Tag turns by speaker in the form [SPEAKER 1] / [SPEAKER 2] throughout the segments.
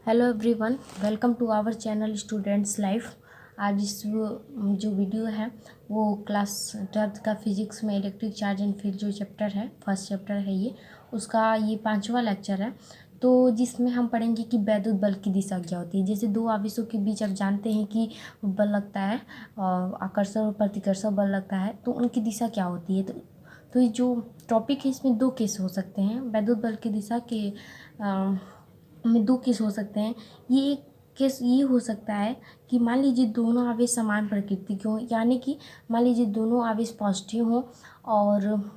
[SPEAKER 1] Hello everyone, welcome to our channel students life. आज इस जो वीडियो है वो क्लास 12th का फिजिक्स में इलेक्ट्रिक चार्ज एंड फील्ड जो चैप्टर है, फर्स्ट चैप्टर है ये, उसका ये 5वां लेक्चर है। तो जिसमें हम पढ़ेंगे कि वैद्युत बल की दिशा क्या होती है। जैसे दो आवेशों के बीच आप जानते हैं कि बल लगता है, आकर्षण और प्रतिकर्षण बल लगता है, तो उनकी दिशा क्या होती है। तो ये जो टॉपिक है इसमें दो केस हो सकते हैं। वैद्युत बल की दिशा के में दो केस हो सकते हैं। ये एक केस ये हो सकता है कि मान लीजिए दोनों आवेश समान प्रकृति के हों, यानी कि मान लीजिए दोनों आवेश पॉजिटिव हों, और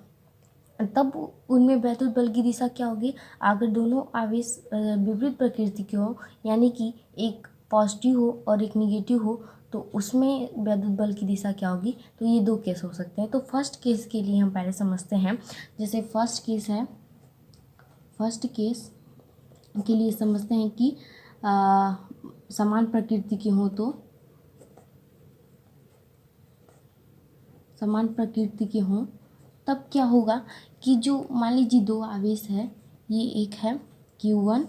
[SPEAKER 1] तब उनमें वैद्युत बल की दिशा क्या होगी। अगर दोनों आवेश विपरीत प्रकृति के हों, यानी कि एक पॉजिटिव हो और एक निगेटिव हो, तो उसमें वैद्युत बल की दिशा क्या होगी। तो ये दो केस हो सकते हैं। तो फर्स्ट केस के लिए हम पहले समझते हैं। जैसे फर्स्ट केस है, फर्स्ट केस के लिए समझते हैं कि समान प्रकृति के हों, तो समान प्रकृति के हों तब क्या होगा कि जो मान लीजिए दो आवेश है, ये एक है Q1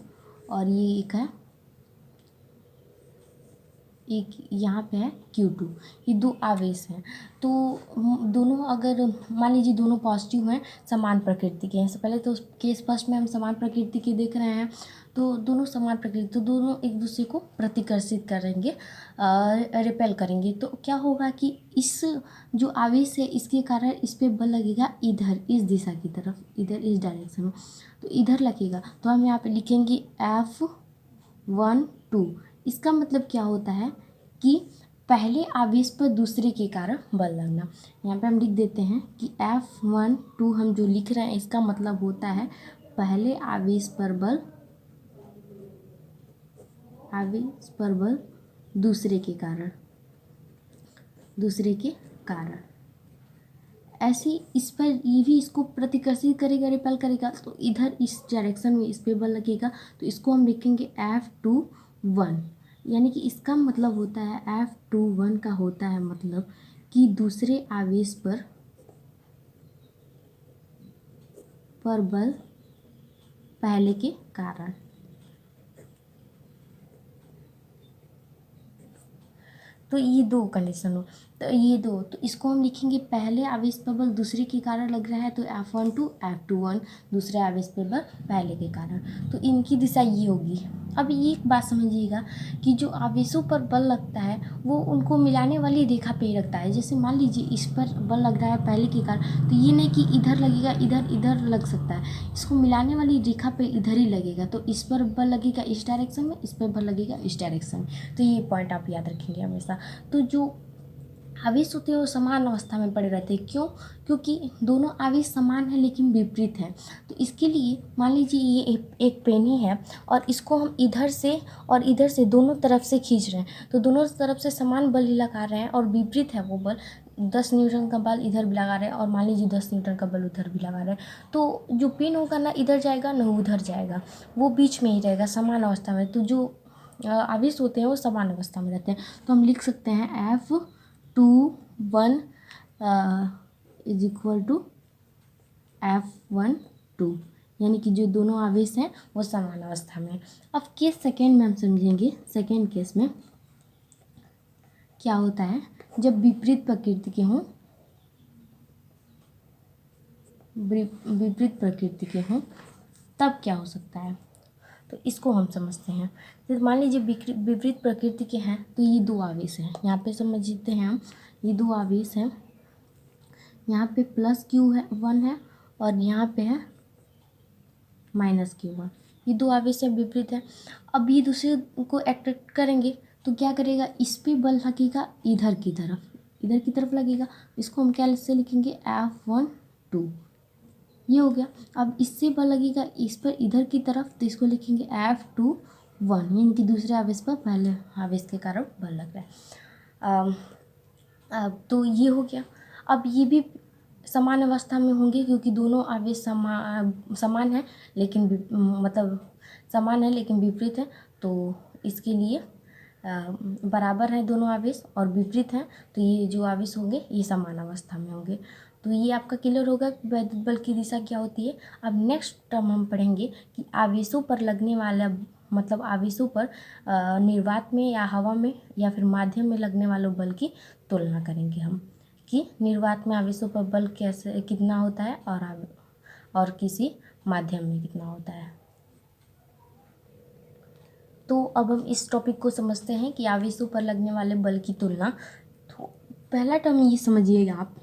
[SPEAKER 1] और ये एक यहाँ पे है Q2। ये दो आवेश हैं। तो दोनों अगर मान लीजिए दोनों पॉजिटिव हैं, समान प्रकृति के हैं। इससे पहले तो केस फर्स्ट में हम समान प्रकृति के देख रहे हैं, तो दोनों समान प्रकृति, तो दोनों एक दूसरे को प्रतिकर्षित करेंगे, रिपेल करेंगे। तो क्या होगा कि इस जो आवेश है इसके कारण इस पर बल लगेगा इधर, इस दिशा की तरफ, इधर इस डायरेक्शन में, तो इधर लगेगा। तो हम यहाँ पे लिखेंगे F12। इसका मतलब क्या होता है कि पहले आवेश पर दूसरे के कारण बल लगना। यहाँ पे हम लिख देते हैं कि F12 हम जो लिख रहे हैं इसका मतलब होता है पहले आवेश पर बल, आवेश पर बल दूसरे के कारण, दूसरे के कारण। ऐसे इस पर ये भी इसको प्रतिकर्षित करेगा, रिपेल करेगा, तो इधर इस डायरेक्शन में इस पे बल लगेगा। तो इसको हम लिखेंगे F21, यानी कि इसका मतलब होता है F21 का होता है मतलब कि दूसरे आवेश पर बल पहले के कारण। तो ये दो कंडीशन हो, तो ये दो, तो इसको हम लिखेंगे पहले आवेश पर बल दूसरे के कारण लग रहा है, तो F12 F21 दूसरे आवेश पर बल पहले के कारण। तो इनकी दिशा ये होगी। अब ये एक बात समझिएगा कि जो आवेशों पर बल लगता है वो उनको मिलाने वाली रेखा पे ही लगता है। जैसे मान लीजिए इस पर बल लग रहा है पहले के कारण, तो ये नहीं कि इधर लगेगा, इधर इधर लग सकता है, इसको मिलाने वाली रेखा पे इधर ही लगेगा। तो इस पर बल लगेगा इस डायरेक्शन में, इस पर बल लगेगा इस डायरेक्शन में। तो ये पॉइंट आप याद रखेंगे हमेशा। तो जो आवेश होते हैं वो समान अवस्था में पड़े रहते हैं। क्यों? क्योंकि दोनों आवेश समान है लेकिन विपरीत है। तो इसके लिए मान लीजिए ये एक पेन ही है और इसको हम इधर से और इधर से दोनों तरफ से खींच रहे हैं, तो दोनों तरफ से समान बल ही लगा रहे हैं और विपरीत है वो बल। 10 न्यूटन का बल इधर भी लगा रहे हैं और मान लीजिए 10 न्यूटन का बल उधर भी लगा रहे हैं। तो जो पेन होगा ना इधर जाएगा ना उधर जाएगा, वो बीच में ही रहेगा समान अवस्था में। तो जो आवेश होते हैं वो समान अवस्था में रहते हैं। तो हम लिख सकते हैं F21 is equal to F12, यानी कि जो दोनों आवेश हैं वो समान अवस्था में। अब केस सेकेंड में हम समझेंगे। सेकेंड केस में क्या होता है, जब विपरीत प्रकृति के हों, विपरीत प्रकृति के हों तब क्या हो सकता है। तो इसको हम समझते हैं। तो मान लीजिए विपरीत प्रकृति के हैं, तो ये दो आवेश हैं, यहाँ पे समझते हैं हम, ये दो आवेश हैं, यहाँ पे +Q1 है और यहाँ पे है -Q1। ये दो आवेश हैं, विपरीत है। अब ये दूसरे को अट्रैक्ट करेंगे तो क्या करेगा, इस पे बल लगेगा इधर की तरफ, इधर की तरफ लगेगा। इसको हम क्या से लिखेंगे F12, ये हो गया। अब इससे बल लगेगा इस पर इधर की तरफ, तो इसको लिखेंगे F21, यानी कि दूसरे आवेश पर पहले आवेश के कारण बल लग रहा है। अब तो ये हो गया। अब ये भी समान अवस्था में होंगे क्योंकि दोनों आवेश समान है लेकिन मतलब समान है लेकिन विपरीत है। तो इसके लिए बराबर है दोनों आवेश और विपरीत हैं, तो ये जो आवेश होंगे ये समान अवस्था में होंगे। तो ये आपका क्लियर होगा कि वैद्युत बल की दिशा क्या होती है। अब नेक्स्ट टर्म हम पढ़ेंगे कि आवेशों पर लगने वाला मतलब आवेशों पर निर्वात में या हवा में या फिर माध्यम में लगने वाले बल की तुलना करेंगे हम, कि निर्वात में आवेशों पर बल कैसे कितना होता है और किसी माध्यम में कितना होता है। तो अब हम इस टॉपिक को समझते हैं कि आवेशों पर लगने वाले बल की तुलना। तो पहला टर्म ये समझिएगा आप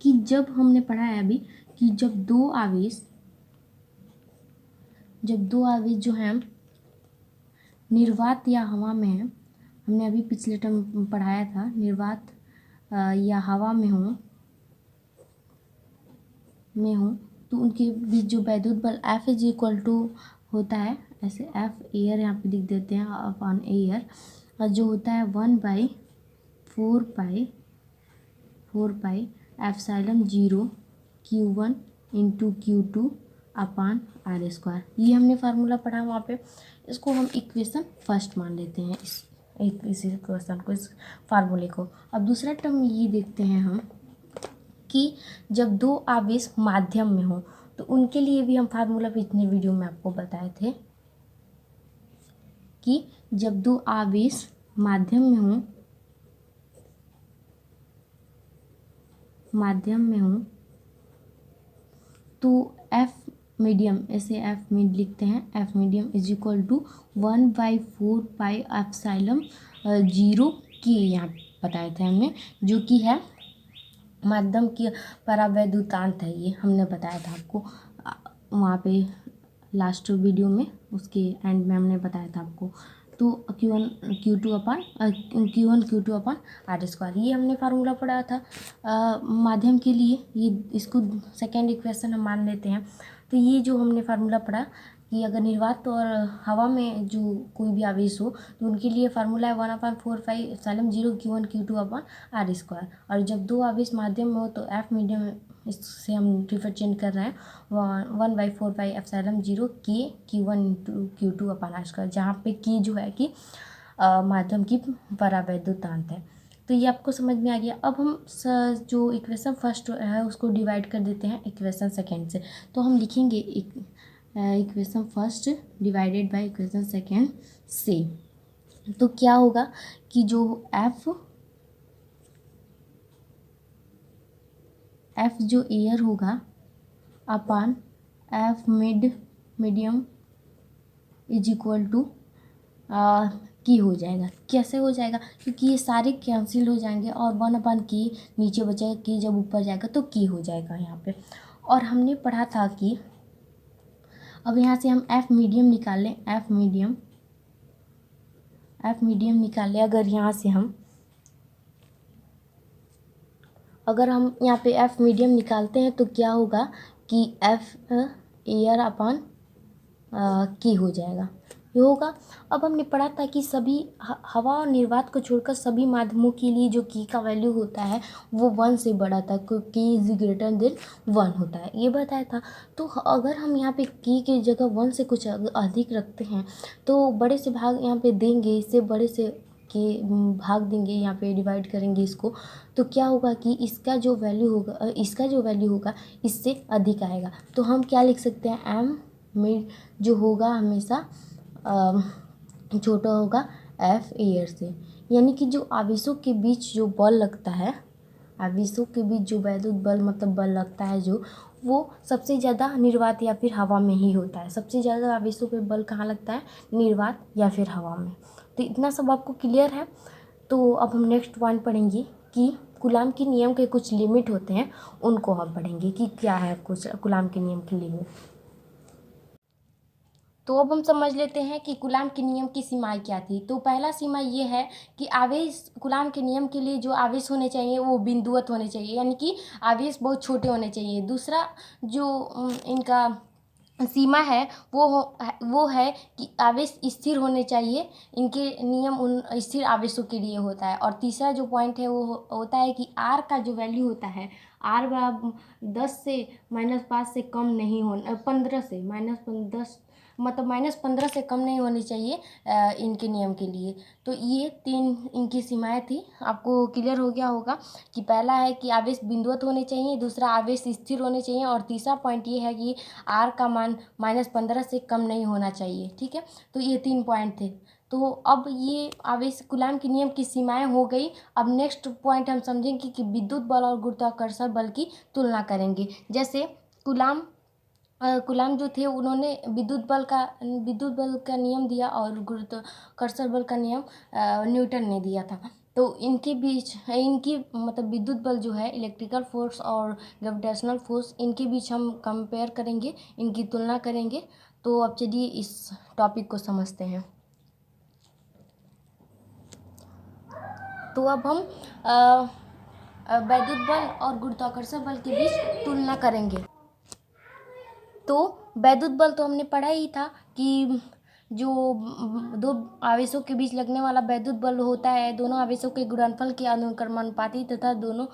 [SPEAKER 1] कि जब हमने पढ़ा है अभी कि जब दो आवेश जो हैं निर्वात या हवा में हैं, हमने अभी पिछले टर्म पढ़ाया था, निर्वात या हवा में हो तो उनके बीच जो वैद्युत बल F इज इक्वल टू होता है, ऐसे F एयर यहाँ पे लिख देते हैं अपॉन एयर, और जो होता है 1/4 pi epsilon 0 Q1 into Q2 अपान R²। ये हमने फार्मूला पढ़ा वहाँ पे, इसको हम इक्वेशन फर्स्ट मान लेते हैं, इस इक्वेशन को, इस फार्मूले को। अब दूसरा टर्म ये देखते हैं हम कि जब दो आवेश माध्यम में हो तो उनके लिए भी हम फार्मूला पिछले वीडियो में आपको बताए थे कि जब दो आवेश माध्यम में हो तो F मीडियम, ऐसे F मिड लिखते हैं, F medium is equal to 1/4 pi epsilon 0 की यहाँ बताए थे हमने, जो कि है माध्यम की परावैद्युतांत है, ये हमने बताया था आपको वहाँ पे लास्ट वीडियो में, उसके एंड में हमने बताया था आपको। तो Q1 Q2 अपान R², ये हमने फार्मूला पढ़ा था माध्यम के लिए। ये इसको सेकेंड इक्वेशन हम मान लेते हैं। तो ये जो हमने फार्मूला पढ़ा कि अगर निर्वात और हवा में जो कोई भी आवेश हो तो उनके लिए फार्मूला है 1/4 पाई एप्सिलॉन 0 Q1 Q2 अपान R²। और जब दो आवेश माध्यम में हो तो F मीडियम, इससे हम रिप्रेजेंट कर रहे हैं 1/4 pi epsilon 0 K Q1 into Q2 अपान R², जहाँ पे K जो है कि माध्यम की परावैद्युतांत है। तो ये आपको समझ में आ गया। अब हम जो इक्वेशन फर्स्ट है उसको डिवाइड कर देते हैं इक्वेशन सेकेंड से। तो हम लिखेंगे equation first divided by equation second से। तो क्या होगा कि जो F जो एयर होगा upon F medium is equal to की हो जाएगा। कैसे हो जाएगा? क्योंकि ये सारे कैंसिल हो जाएंगे और 1/की नीचे बचेगा, की जब ऊपर जाएगा तो की हो जाएगा यहाँ पे। और हमने पढ़ा था कि अब यहाँ से हम F मीडियम निकाल लें, F मीडियम निकाल लें। अगर हम यहाँ पे F मीडियम निकालते हैं तो क्या होगा कि F एयर अपान की हो जाएगा, ये होगा। अब हमने पढ़ा था कि सभी हवा और निर्वात को छोड़कर सभी माध्यमों के लिए जो की का वैल्यू होता है वो 1 से बड़ा था, क्योंकि इज ग्रेटर देन 1 होता है, ये बताया था। तो अगर हम यहाँ पे की की जगह 1 से कुछ अधिक रखते हैं तो बड़े से भाग यहाँ पे देंगे, इससे बड़े से के भाग देंगे, यहाँ पे डिवाइड करेंगे इसको, तो क्या होगा कि इसका जो वैल्यू होगा इससे अधिक आएगा। तो हम क्या लिख सकते हैं, M मिड जो होगा हमेशा छोटा होगा F एयर से। यानी कि जो आवेशों के बीच जो बल लगता है, आवेशों के बीच जो वैद्युत बल मतलब बल लगता है जो, वो सबसे ज़्यादा निर्वात या फिर हवा में ही होता है। सबसे ज़्यादा आवेशों पे बल कहाँ लगता है? निर्वात या फिर हवा में। तो इतना सब आपको क्लियर है। तो अब हम नेक्स्ट पॉइंट पढ़ेंगे कि कूलाम के नियम के कुछ लिमिट होते हैं, उनको हम पढ़ेंगे कि क्या है कुछ कूलाम के नियम की लिमिट। तो अब हम समझ लेते हैं कि कूलाम के नियम की सीमाएं क्या थी। तो पहला सीमा ये है कि आवेश, कूलाम के नियम के लिए जो आवेश होने चाहिए वो बिंदुवत होने चाहिए, यानी कि आवेश बहुत छोटे होने चाहिए। दूसरा जो इनका सीमा है वो है कि आवेश स्थिर होने चाहिए। इनके नियम उन स्थिर आवेशों के लिए होता है। और तीसरा जो पॉइंट है वो होता है कि R का जो वैल्यू होता है, R बराबर 10 से -5 से कम नहीं होना, 15 से -10 मतलब -15 से कम नहीं होनी चाहिए इनके नियम के लिए। तो ये 3 इनकी सीमाएं थी। आपको क्लियर हो गया होगा कि पहला है कि आवेश बिंदुवत होने चाहिए, दूसरा आवेश स्थिर होने चाहिए, और तीसरा पॉइंट ये है कि आर का मान -15 से कम नहीं होना चाहिए। ठीक है, तो ये 3 पॉइंट थे। तो अब ये आवेश कूलाम के नियम की सीमाएं हो गई। अब नेक्स्ट पॉइंट हम समझेंगे कि विद्युत बल और गुरुत्वाकर्षण बल की तुलना करेंगे। जैसे कूलाम जो थे उन्होंने विद्युत बल का नियम दिया और गुरुत्वाकर्षण बल का नियम न्यूटन ने दिया था। तो इनके बीच इनकी मतलब विद्युत बल जो है, इलेक्ट्रिकल फोर्स और ग्रेविटेशनल फोर्स, इनके बीच हम कंपेयर करेंगे, इनकी तुलना करेंगे। तो अब चलिए इस टॉपिक को समझते हैं। तो अब हम वैद्युत बल और गुरुत्वाकर्षण बल के बीच तुलना करेंगे। तो वैद्युत बल तो हमने पढ़ा ही था कि जो दो आवेशों के बीच लगने वाला वैद्युत बल होता है, दोनों आवेशों के गुणनफल के अनुक्रमानुपाती तथा दोनों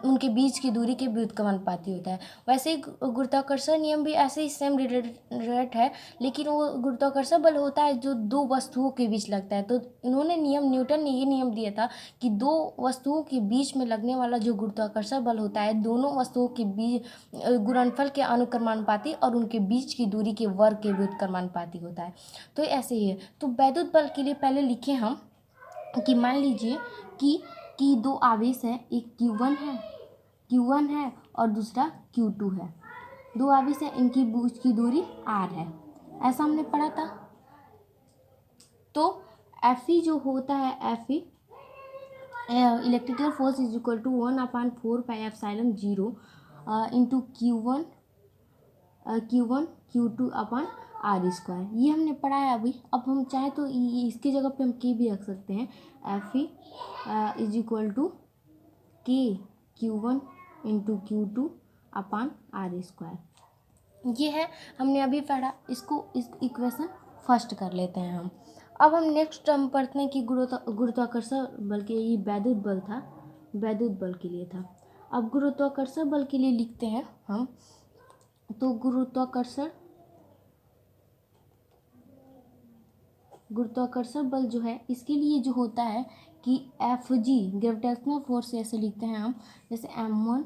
[SPEAKER 1] उनके बीच की दूरी के व्युत्क्रमानुपाती होता है। वैसे ही गुरुत्वाकर्षण नियम भी ऐसे ही सेम रिलेटेड है, लेकिन वो गुरुत्वाकर्षण बल होता है जो दो वस्तुओं के बीच लगता है। तो न्यूटन ने ये नियम दिया था कि दो वस्तुओं के बीच में लगने वाला जो गुरुत्वाकर्षण बल होता है, दोनों वस्तुओं के बीच गुणनफल के अनुक्रमानुपाती और उनके बीच की दूरी के वर्ग के व्युत्क्रमानुपाती होता है। तो ऐसे ही है। तो वैद्युत बल के लिए पहले लिखे हम कि मान लीजिए कि दो आवेश है, एक Q1 है और दूसरा Q2 है। दो आवेश है, इनकी बीच की दूरी r है, ऐसा हमने पढ़ा था। तो Fe जो होता है, Fe electrical force is equal to 1/4πε0 into Q1 Q2 upon r²। ये हमने पढ़ा है अभी। अब हम चाहें तो इसकी जगह पे हम K भी रख सकते हैं। Fe is equal to K Q1 into Q2 upon r²। ये है, हमने अभी पढ़ा। इस इक्वेशन फर्स्ट कर लेते हैं हम। अब हम नेक्स्ट हम पढ़ते हैं कि गुरुत्वाकर्षण बल के ये वैद्युत बल था, वैद्युत बल के लिए था। अब गुरुत्वाकर्षण बल के लिए लिखते हैं हम। तो गुरुत्वाकर्षण बल जो है, इसके लिए जो होता है कि Fg ग्रेविटेशनल फोर्स ऐसे लिखते हैं हम, जैसे m1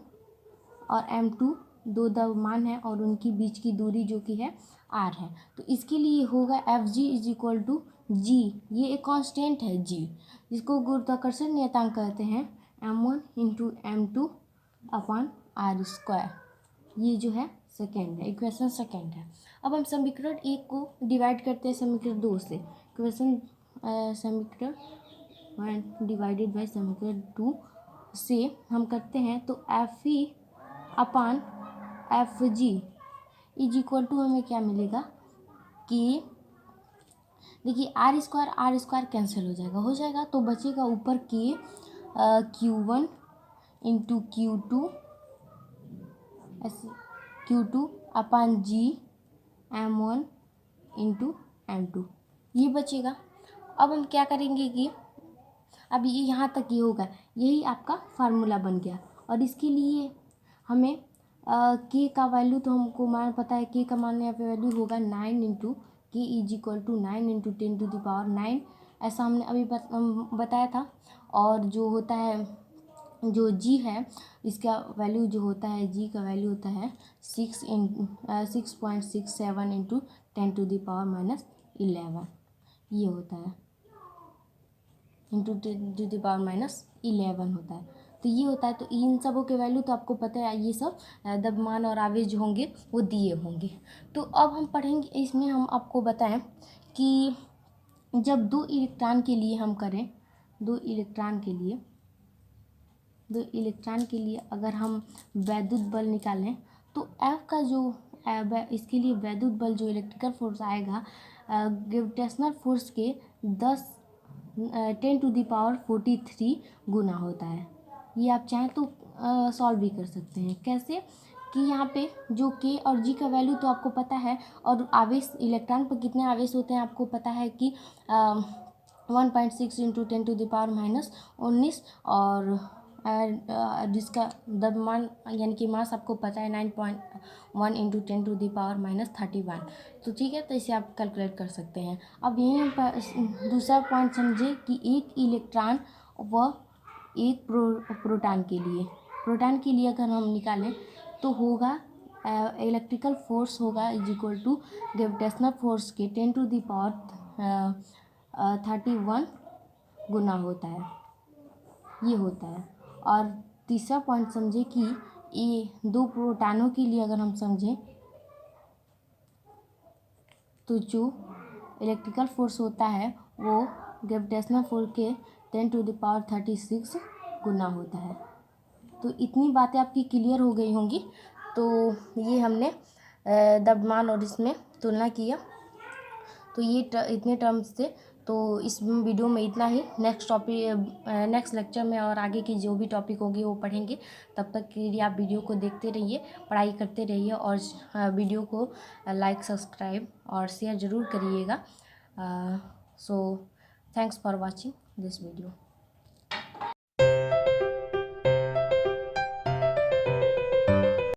[SPEAKER 1] और m2 दो द्रव्यमान है और उनकी बीच की दूरी जो कि है r है। तो इसके लिए होगा Fg is equal to g, ये एक कांस्टेंट है g, जिसको गुरुत्वाकर्षण नियतांक कहते हैं, m1 into m2 upon r²। ये जो है सेकेंड है, इक्वेशन सेकेंड है। अब हम समीकरण 1 को डिवाइड करते हैं समीकरण 2 से। इक्वेशन समीकरण 1 डिवाइडेड बाय समीकरण 2 से हम करते हैं। तो Fe upon Fg is equal to हमें क्या मिलेगा कि देखिए r² कैंसिल हो जाएगा तो बचेगा ऊपर K Q1 into Q2 upon G m1 into m2, ये बचेगा। अब हम क्या करेंगे कि अब ये यहाँ तक ये होगा, यही आपका फार्मूला बन गया। और इसके लिए हमें K का वैल्यू तो हमको मान पता है। K का मान यहाँ पे वैल्यू होगा 9 into K is equal to 9 into 10⁻⁹, ऐसा हमने अभी बताया था। और जो होता है जो G है, इसका वैल्यू जो होता है, G का वैल्यू होता है 6.67 इंटू 10⁻⁻11, ये होता है इंटू 10⁻⁻11 होता है। तो ये होता है। तो इन सबों के वैल्यू तो आपको पता है, ये सब द्रव्यमान और आवेश जो होंगे वो दिए होंगे। तो अब हम पढ़ेंगे, इसमें हम आपको बताएं कि जब दो इलेक्ट्रॉन के लिए हम करें, दो इलेक्ट्रॉन के लिए अगर हम वैद्युत बल निकालें तो F का जो इसके लिए वैद्युत बल जो इलेक्ट्रिकल फोर्स आएगा ग्रेविटेशनल फोर्स के 10⁻43 गुना होता है। ये आप चाहें तो सॉल्व भी कर सकते हैं। कैसे कि यहाँ पे जो K और G का वैल्यू तो आपको पता है, और आवेश इलेक्ट्रॉन पर कितने आवेश होते हैं आपको पता है कि 1.6 इंटू 10⁻⁻19 और जिसका द्रव्यमान यानी कि मास आपको पता है 9.1 × 10⁻31। तो ठीक है, तो इसे आप कैलकुलेट कर सकते हैं। अब यहीं पर दूसरा पॉइंट समझे कि एक इलेक्ट्रॉन व एक प्रोटॉन के लिए अगर हम निकालें तो होगा इलेक्ट्रिकल फोर्स होगा is equal to gravitational force के 10⁻31 गुना होता है, ये होता है। और तीसरा पॉइंट समझे कि ये दो प्रोटॉनों के लिए अगर हम समझें तो जो इलेक्ट्रिकल फोर्स होता है वो ग्रेविटेशनल फोर्स के 10⁻36 गुना होता है। तो इतनी बातें आपकी क्लियर हो गई होंगी। तो ये हमने द्रव्यमान और इसमें तुलना किया। तो ये इतने टर्म्स थे। तो इस वीडियो में इतना ही। नेक्स्ट लेक्चर में और आगे की जो भी टॉपिक होगी वो पढ़ेंगे। तब तक के लिए आप वीडियो को देखते रहिए, पढ़ाई करते रहिए और वीडियो को लाइक, सब्सक्राइब और शेयर ज़रूर करिएगा। So thanks for watching this video.